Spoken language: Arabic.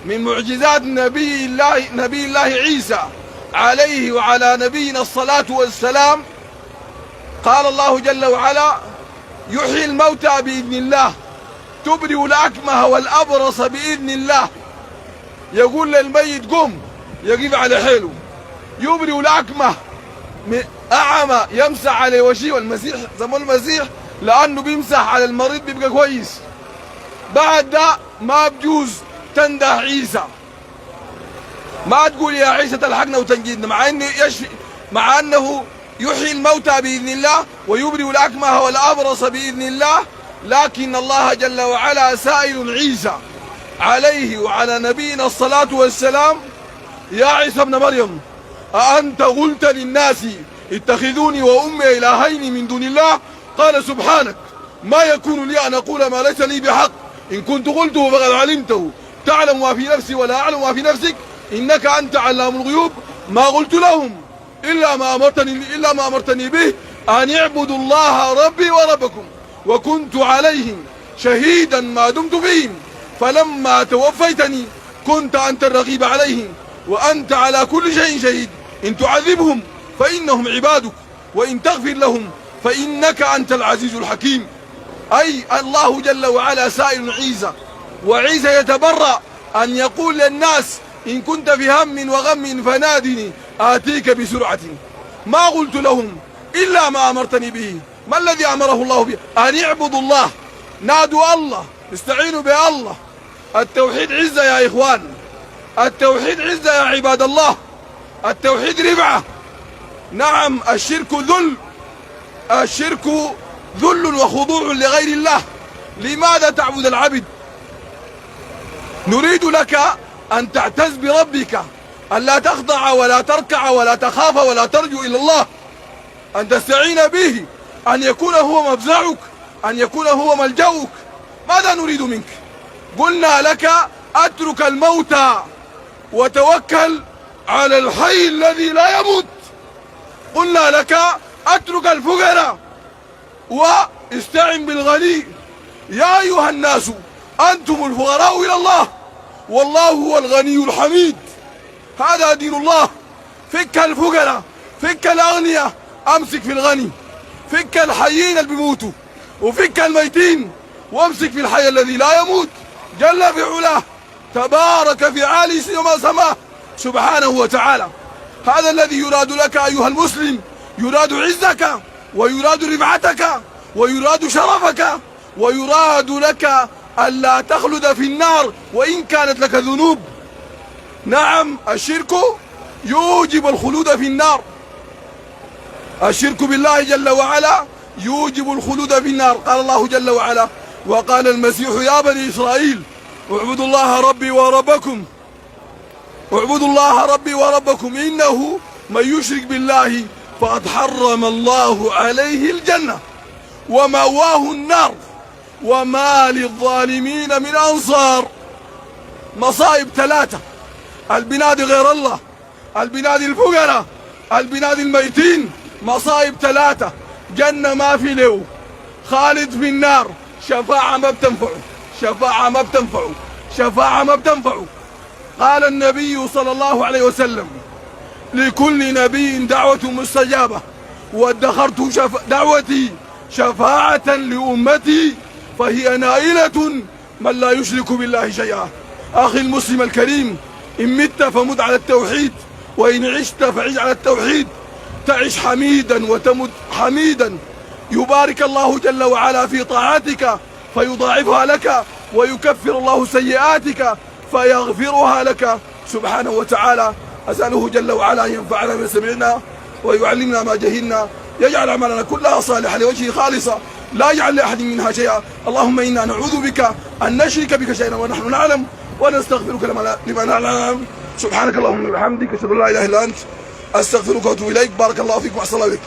من معجزات نبي الله عيسى عليه وعلى نبينا الصلاة والسلام، قال الله جل وعلا: يحيي الموتى بإذن الله، تبرئ الأكمه والأبرص بإذن الله. يقول للميت قم، يقف على حيله. يبرئ الأكمه، أعمى يمسح عليه وشي، والمسيح سموه المسيح لأنه بيمسح على المريض بيبقى كويس. بعد ده ما بجوز تنده عيسى، ما تقول يا عيسى تلحقنا وتنجدنا، مع أنه يحيي الموتى بإذن الله ويبرئ الأكمه والأبرص بإذن الله. لكن الله جل وعلا سائل عيسى عليه وعلى نبينا الصلاة والسلام: يا عيسى ابن مريم، أأنت قلت للناس اتخذوني وأمي إلهين من دون الله؟ قال: سبحانك، ما يكون لي أن أقول ما ليس لي بحق، إن كنت قلته فقد علمته، تعلم ما في نفسي ولا أعلم ما في نفسك، إنك أنت علام الغيوب. ما قلت لهم إلا ما أمرتني به، أن اعبدوا الله ربي وربكم، وكنت عليهم شهيدا ما دمت فيهم، فلما توفيتني كنت أنت الرقيب عليهم، وأنت على كل شيء شهيد. إن تعذبهم فإنهم عبادك، وإن تغفر لهم فإنك أنت العزيز الحكيم. أي الله جل وعلا سائل عيسى، وعيسى يتبرأ أن يقول للناس: إن كنت في هم وغم فنادني آتيك بسرعة. ما قلت لهم إلا ما أمرتني به. ما الذي أمره الله به؟ أن يعبدوا الله، نادوا الله، استعينوا بالله. التوحيد عزة يا إخوان، التوحيد عزة يا عباد الله، التوحيد رفعة. نعم، الشرك ذل، الشرك ذل وخضوع لغير الله. لماذا تعبد العبد؟ نريد لك أن تعتز بربك، أن لا تخضع ولا تركع ولا تخاف ولا ترجو إلى الله، أن تستعين به، أن يكون هو مفزعك، أن يكون هو ملجأك. ماذا نريد منك؟ قلنا لك: اترك الموتى وتوكل على الحي الذي لا يموت. قلنا لك: اترك الفقراء واستعن بالغني. يا أيها الناس أنتم الفقراء إلى الله، والله هو الغني الحميد. هذا دين الله. فك الفقراء، فك الأغنياء، أمسك في الغني. فك الحيين اللي بيموتوا، وفك الميتين، وامسك في الحي الذي لا يموت جل في علاه، تبارك في عالي وما سماه سبحانه وتعالى. هذا الذي يراد لك أيها المسلم. يراد عزك، ويراد رفعتك، ويراد شرفك، ويراد لك ألا تخلد في النار وإن كانت لك ذنوب. نعم، الشرك يوجب الخلود في النار. الشرك بالله جل وعلا يوجب الخلود في النار. قال الله جل وعلا: وقال المسيح يا بني إسرائيل اعبدوا الله ربي وربكم، اعبدوا الله ربي وربكم، إنه من يشرك بالله فقد حرم الله عليه الجنة ومأواه النار وما للظالمين من أنصار. مصائب ثلاثة: البنادي غير الله، البنادي الفقراء، البنادي الميتين. مصائب ثلاثة. جنة ما في له، خالد في النار، شفاعة ما بتنفعه، شفاعة ما بتنفعه، شفاعة ما بتنفعه. قال النبي صلى الله عليه وسلم: لكل نبي دعوة مستجابة، وادخرت دعوتي شفاعة لأمتي، فهي نائلة من لا يشرك بالله شيئا. أخي المسلم الكريم، إن مت فمت على التوحيد، وإن عشت فعش على التوحيد. تعش حميدا وتمت حميدا. يبارك الله جل وعلا في طاعتك فيضاعفها لك، ويكفر الله سيئاتك فيغفرها لك سبحانه وتعالى. أسأله جل وعلا أن ينفعنا بما سمعنا ويعلمنا ما جهلنا، يجعل أعمالنا كلها صالحة لوجهه خالصة، لا يجعل لأحد منها شيئا. اللهم إنا نعوذ بك أن نشرك بك شيئا ونحن نعلم، ونستغفرك لما نعلم. سبحانك اللهم وبحمدك، أشهد أن لا إله إلا أنت، أستغفرك وأتوب إليك. بارك الله فيكم وأحسن الله إليك.